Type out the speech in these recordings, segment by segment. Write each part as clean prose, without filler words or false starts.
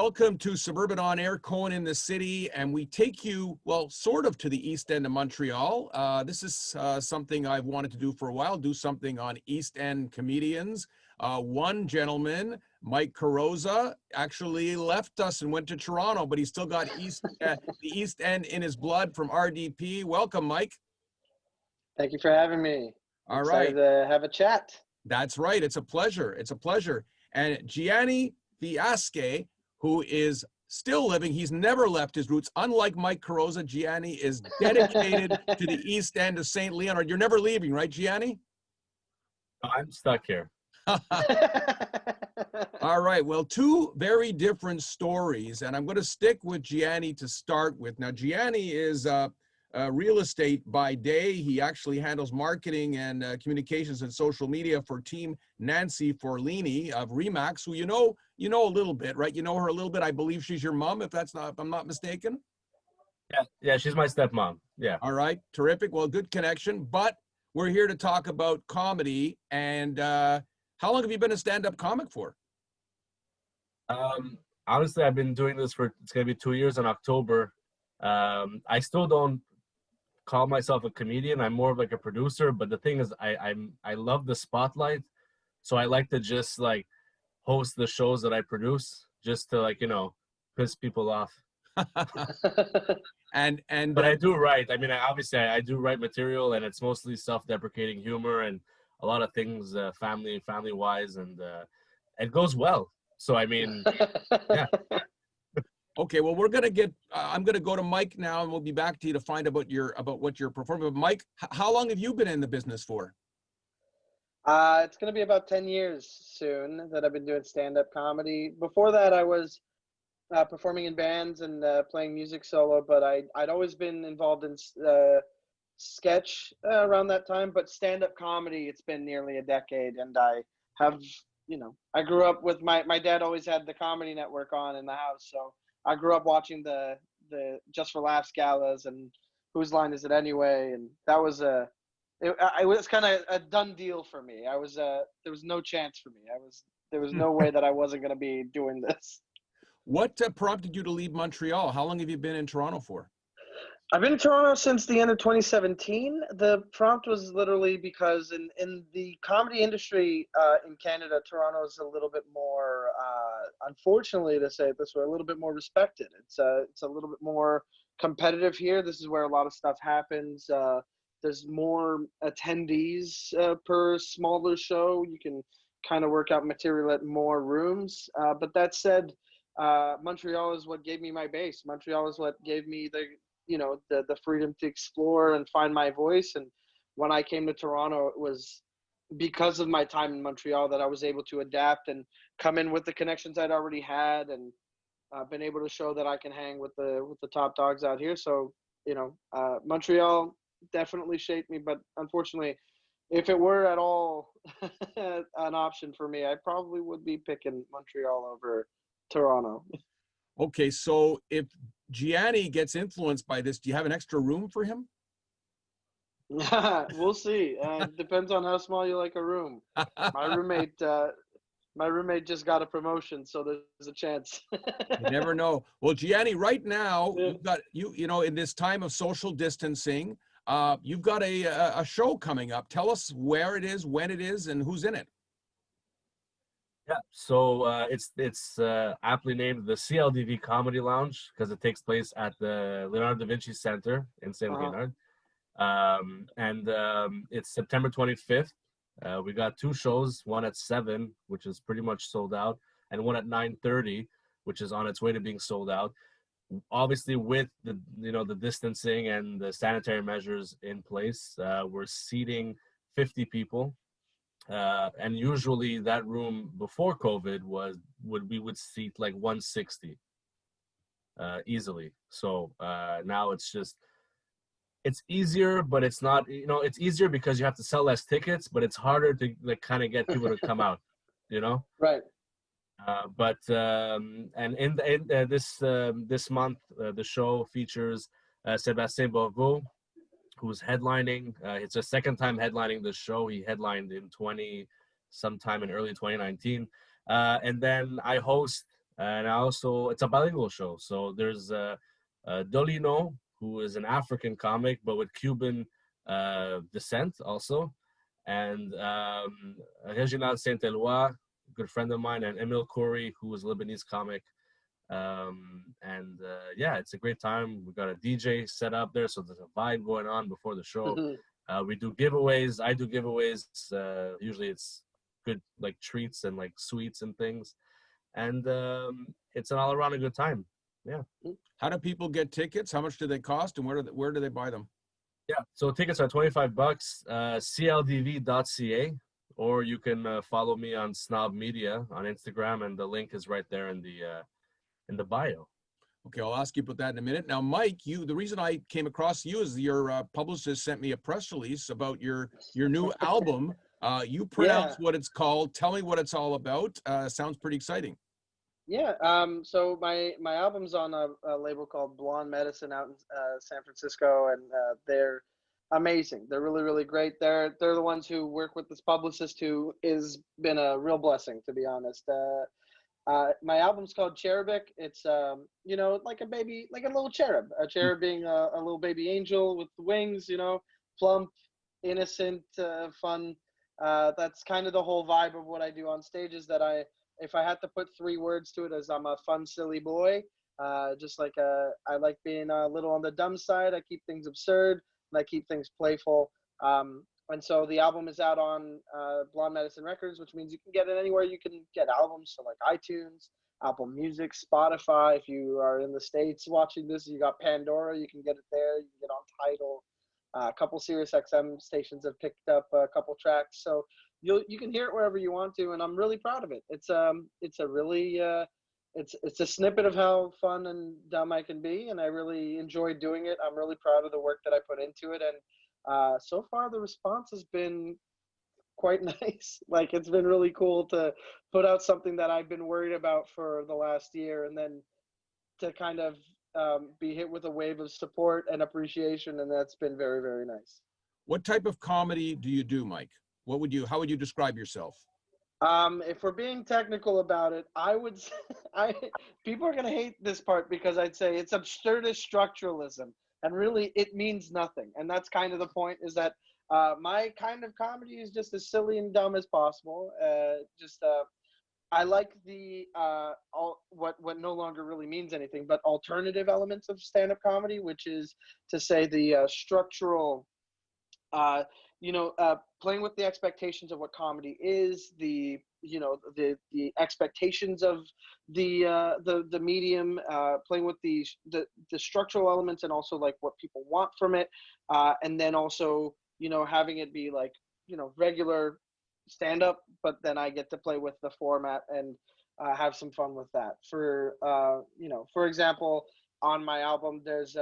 welcome to Suburban On Air, Cohen in the City, and we take you, well, sort of to the East End of Montreal. This is something I've wanted to do for a while, do something on East End comedians. One gentleman, Mike Carrozza, actually left us and went to Toronto, but he's still got the East End in his blood from RDP. Welcome, Mike. Thank you for having me. All right. Excited to have a chat. That's right. It's a pleasure. It's a pleasure. And Gianni Fiasche, who is still living, he's never left his roots. Unlike Mike Carrozza, Gianni is dedicated to the East End of St. Leonard. You're never leaving, right, Gianni? I'm stuck here. All right. Well, two very different stories, and I'm going to stick with Gianni to start with. Now, Gianni is real estate by day. He actually handles marketing and communications and social media for Team Nancy Forlini of Remax, who you know a little bit, right? You know her a little bit. I believe she's your mom, if I'm not mistaken. Yeah, she's my stepmom. Yeah. All right, terrific. Well, good connection. But we're here to talk about comedy. And how long have you been a stand-up comic for? Honestly, I've been doing this it's gonna be 2 years in October. I still don't call myself a comedian. I'm more of like a producer, but the thing is I love the spotlight, so I like to just like host the shows that I produce just to, like, piss people off. But I do write. I mean, I do write material, and it's mostly self-deprecating humor and a lot of things family wise, and it goes well. So I mean, yeah. Okay, well, I'm gonna go to Mike now, and we'll be back to you to find out about what you're performing. But Mike, how long have you been in the business for? It's going to be about 10 years soon that I've been doing stand-up comedy. Before that, I was performing in bands and playing music solo, but I'd always been involved in sketch around that time. But stand-up comedy, it's been nearly a decade, and I have, I grew up with my dad always had the Comedy Network on in the house, so I grew up watching the Just for Laughs galas and Whose Line Is It Anyway, and that was it was kind of a done deal for me. There was no chance for me. There was no way that I wasn't going to be doing this. What prompted you to leave Montreal? How long have you been in Toronto for? I've been in Toronto since the end of 2017. The prompt was literally because in the comedy industry in Canada, Toronto is a little bit more, unfortunately to say it this way, a little bit more respected. It's a little bit more competitive here. This is where a lot of stuff happens. There's more attendees per smaller show. You can kind of work out material at more rooms. But that said, Montreal is what gave me my base. Montreal is what gave me the freedom to explore and find my voice. And when I came to Toronto, it was because of my time in Montreal that I was able to adapt and come in with the connections I'd already had, and been able to show that I can hang with the top dogs out here. So, Montreal definitely shaped me, but unfortunately, if it were at all an option for me, I probably would be picking Montreal over Toronto. Okay, so if Gianni gets influenced by this, do you have an extra room for him? We'll see. Depends on how small you like a room. My roommate just got a promotion, so there's a chance. You never know. Well, Gianni, right now, you've got in this time of social distancing, you've got a show coming up. Tell us where it is, when it is, and who's in it. Yeah, so it's aptly named the CLDV Comedy Lounge because it takes place at the Leonardo da Vinci Center in St. Leonard. It's September 25th. We got two shows, one at 7, which is pretty much sold out, and one at 9:30, which is on its way to being sold out. Obviously, with the distancing and the sanitary measures in place, we're seating 50 people. And usually that room before COVID we would seat like 160 easily. So now it's easier, but it's not, it's easier because you have to sell less tickets, but it's harder to like kind of get people to come out, Right. This month, the show features Sébastien Bourgault, who's headlining. It's a second time headlining the show. He headlined sometime in early 2019. And then I host And also, it's a bilingual show. So there's Dolino, who is an African comic, but with Cuban descent also. And Reginald Saint-Eloi, a good friend of mine, and Emil Khoury, who is a Lebanese comic. Yeah, it's a great time. We got a DJ set up there, so there's a vibe going on before the show. We do giveaways. I do giveaways. Usually it's good, like treats and like sweets and things. And it's an all around a good time. Yeah. How do people get tickets? How much do they cost, and where do they buy them? Yeah. So tickets are $25, cldv.ca, or you can follow me on Snob Media on Instagram, and the link is right there in the bio. Okay, I'll ask you about that in a minute. Now, Mike, the reason I came across you is your publicist sent me a press release about your new album. You pronounce what it's called. Tell me what it's all about. Sounds pretty exciting. Yeah. So my album's on a label called Blonde Medicine out in San Francisco, and they're amazing. They're really, really great. They're the ones who work with this publicist who has been a real blessing, to be honest. My album's called Cherubic. It's like a baby, like a little cherub. A cherub being a little baby angel with wings. Plump, innocent, fun. That's kind of the whole vibe of what I do on stage. Is that if I had to put 3 words to it, as I'm a fun, silly boy. Just like I like being a little on the dumb side. I keep things absurd and I keep things playful. And so the album is out on Blonde Medicine Records, which means you can get it anywhere you can get albums. So like iTunes, Apple Music, Spotify. If you are in the States watching this, you got Pandora. You can get it there. You can get on Tidal. A couple Sirius XM stations have picked up a couple tracks. So you can hear it wherever you want to, and I'm really proud of it. It's a really it's a snippet of how fun and dumb I can be, and I really enjoy doing it. I'm really proud of the work that I put into it, and so far the response has been quite nice. Like, it's been really cool to put out something that I've been worried about for the last year, and then to kind of be hit with a wave of support and appreciation, and that's been very, very nice. What type of comedy do you do, Mike? How would you describe yourself? If we're being technical about it, I would say, people are going to hate this part because I'd say it's absurdist structuralism, and really it means nothing. And that's kind of the point, is that my kind of comedy is just as silly and dumb as possible. I like the what no longer really means anything, but alternative elements of stand-up comedy, which is to say the structural, playing with the expectations of what comedy is, the expectations of the medium, playing with the structural elements, and also like what people want from it, and then also having it be like regular stand up, but then I get to play with the format and have some fun with that. For example, on my album, there's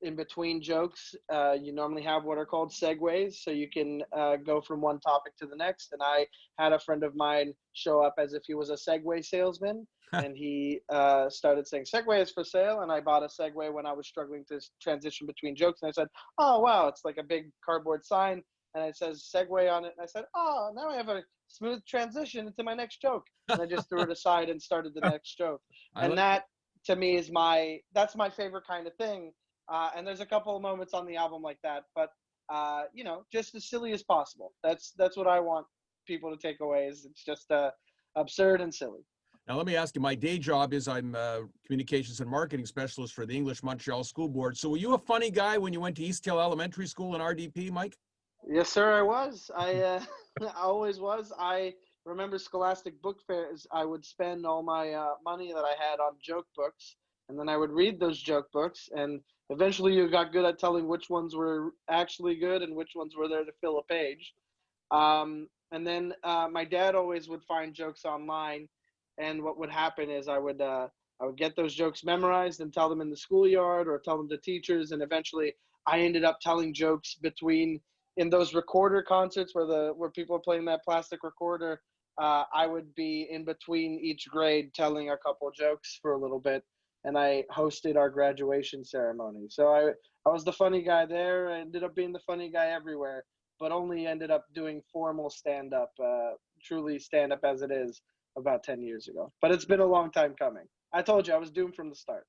in between jokes, you normally have what are called segues, so you can go from one topic to the next. And I had a friend of mine show up as if he was a Segway salesman, and he started saying Segway is for sale, and I bought a Segway when I was struggling to transition between jokes, and I said, oh wow, it's like a big cardboard sign, and it says Segway on it, and I said, oh, now I have a smooth transition into my next joke, and I just threw it aside and started the next joke. And that, to me, is that's my favorite kind of thing. And there's a couple of moments on the album like that, but just as silly as possible. That's what I want people to take away, is it's just absurd and silly. Now, let me ask you, my day job is I'm a communications and marketing specialist for the English Montreal School Board. So were you a funny guy when you went to East Hill Elementary School in RDP, Mike? Yes, sir, I was. I always was. I remember scholastic book fairs. I would spend all my money that I had on joke books, and then I would read those joke books, and eventually you got good at telling which ones were actually good and which ones were there to fill a page. And then my dad always would find jokes online, and what would happen is I would get those jokes memorized and tell them in the schoolyard or tell them to teachers, and eventually I ended up telling jokes in those recorder concerts where people are playing that plastic recorder. I would be in between each grade telling a couple jokes for a little bit, and I hosted our graduation ceremony. So I was the funny guy there. I ended up being the funny guy everywhere, but only ended up doing formal stand-up, truly stand-up as it is, about 10 years ago. But it's been a long time coming. I told you I was doomed from the start.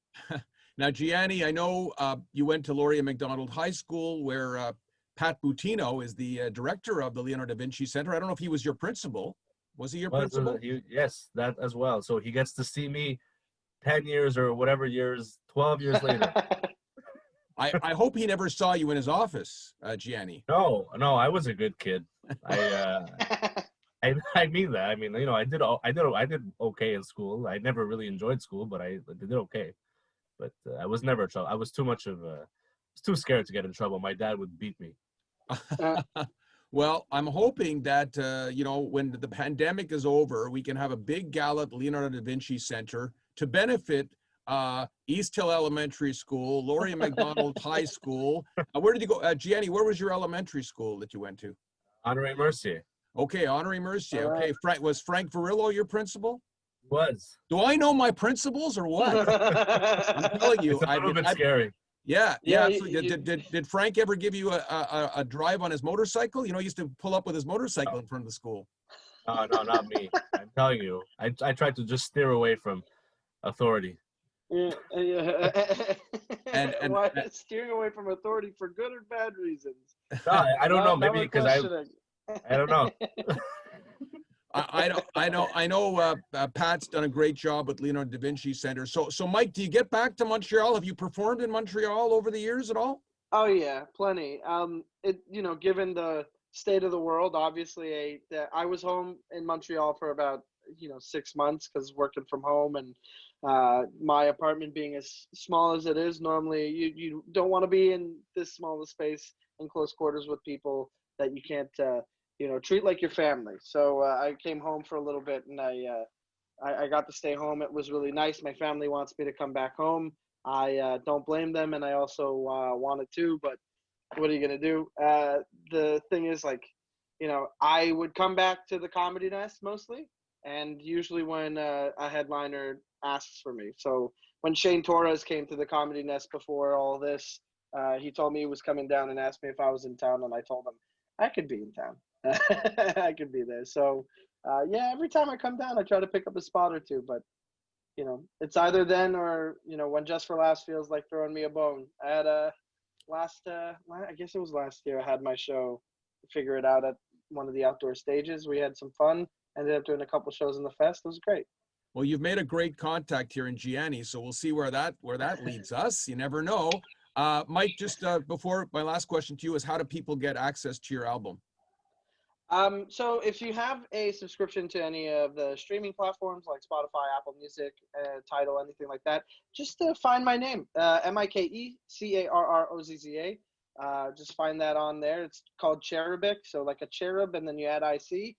Now, Gianni, I know you went to Laurier McDonald High School, where Pat Butino is the director of the Leonardo da Vinci Center. I don't know if he was your principal. Was he your principal? Yes, that as well. So he gets to see me 10 years or whatever years, 12 years later. I hope he never saw you in his office, Gianni. No, I was a good kid. I mean that. I mean, you know, I did okay in school. I never really enjoyed school, but I did okay. But I was never in trouble. I was too much of a, was too scared to get in trouble. My dad would beat me. Well, I'm hoping that, you know, when the pandemic is over, we can have a big gala at the Leonardo da Vinci Center to benefit East Hill Elementary School, Laurier McDonald High School. Where did you go? Gianni, where was your elementary school that you went to? Honoré Mercier. Okay, Honoré Mercier. Okay, was Frank Varillo your principal? Was. Do I know my principals or what? I'm telling you, It's a little bit scary. Yeah. Did Frank ever give you a drive on his motorcycle? You know, he used to pull up with his motorcycle in front of the school. No, not me. I'm telling you, I tried to just steer away from authority. And why steering away from authority for good or bad reasons? No, I don't know. Maybe because I don't know. I know Pat's done a great job at Leonardo da Vinci Center. So Mike, do you get back to Montreal? Have you performed in Montreal over the years at all? Oh yeah, plenty. You know, given the state of the world, obviously I was home in Montreal for about 6 months because working from home, and my apartment being as small as it is, normally you don't want to be in this small a space in close quarters with people that you can't treat like your family. So I came home for a little bit, and I got to stay home. It was really nice. My family wants me to come back home. I don't blame them, and I also wanted to, but what are you gonna do? The thing is, I would come back to the Comedy Nest mostly, and usually when a headliner asks for me. So when Shane Torres came to the Comedy Nest before all this, he told me he was coming down and asked me if I was in town, and I told him I could be in town. I could be there. So every time I come down, I try to pick up a spot or two, but it's either then or when Just for Laughs feels like throwing me a bone. I had I guess it was last year, I had my show Figure It Out at one of the outdoor stages. We had some fun. Ended up doing a couple shows in the fest. It was great. Well, you've made a great contact here in Gianni, so we'll see where that leads us. You never know. Mike, just before, my last question to you is, how do people get access to your album? So if you have a subscription to any of the streaming platforms like Spotify, Apple Music, Tidal, anything like that, just find my name, MikeCarrozza. Just find that on there. It's called Cherubic, so like a cherub, and then you add IC.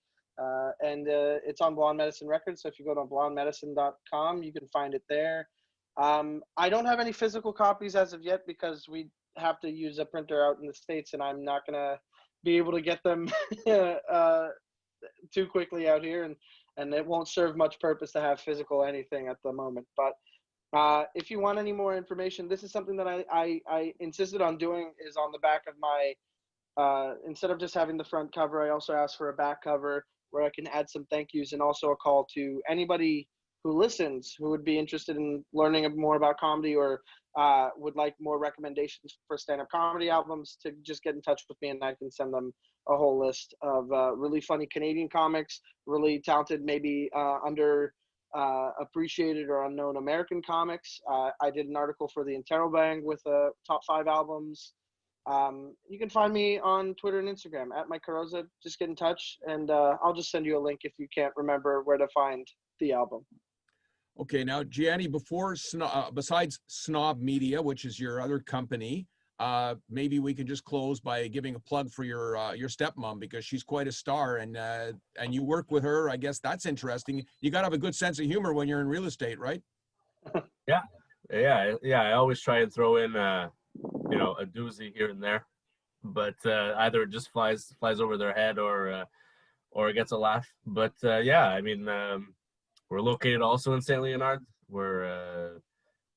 And it's on Blonde Medicine Records. So if you go to blondemedicine.com, you can find it there. I don't have any physical copies as of yet because we have to use a printer out in the States, and I'm not going to be able to get them too quickly out here. And it won't serve much purpose to have physical anything at the moment. But if you want any more information, this is something that I insisted on doing, is on the back of my, instead of just having the front cover, I also asked for a back cover where I can add some thank yous, and also a call to anybody who listens who would be interested in learning more about comedy, or would like more recommendations for stand-up comedy albums, to just get in touch with me, and I can send them a whole list of really funny Canadian comics, really talented, maybe under appreciated or unknown American comics. I did an article for the Interrobang with top 5 albums. You can find me on Twitter and Instagram at Mike Carrozza. Just get in touch, and I'll just send you a link if you can't remember where to find the album. Okay, now Gianni, besides Snob Media, which is your other company, maybe we can just close by giving a plug for your stepmom, because she's quite a star, and you work with her. I guess that's interesting. You got to have a good sense of humor when you're in real estate, right? Yeah. I always try and throw in a doozy here and there, but either it just flies over their head, or it gets a laugh. But I mean, we're located also in Saint Leonard. We're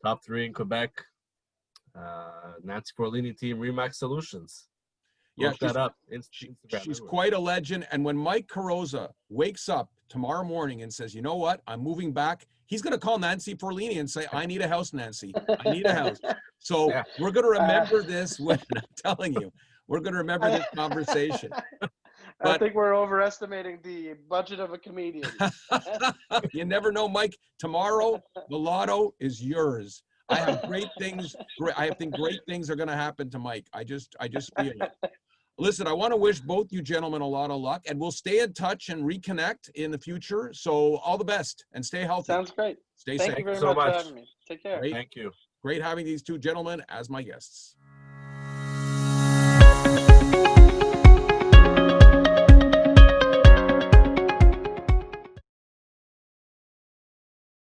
top 3 in Quebec. Nancy Forlini team, Remax Solutions. Yeah, Look that up. she's Instagram. quite a legend. And when Mike Carrozza wakes up tomorrow morning and says, you know what, I'm moving back, he's going to call Nancy Forlini and say, I need a house, Nancy. I need a house. So Yeah. we're going to remember this when I'm telling you, we're going to remember this conversation. I think we're overestimating the budget of a comedian. You never know, Mike. Tomorrow, the lotto is yours. I have great things. I think great things are going to happen to Mike. I just feel it. Listen, I want to wish both you gentlemen a lot of luck, and we'll stay in touch and reconnect in the future. So all the best and stay healthy. Sounds great. Stay Thank safe. you very so much for much. having me. Take care. Great. Thank you. Great having these two gentlemen as my guests.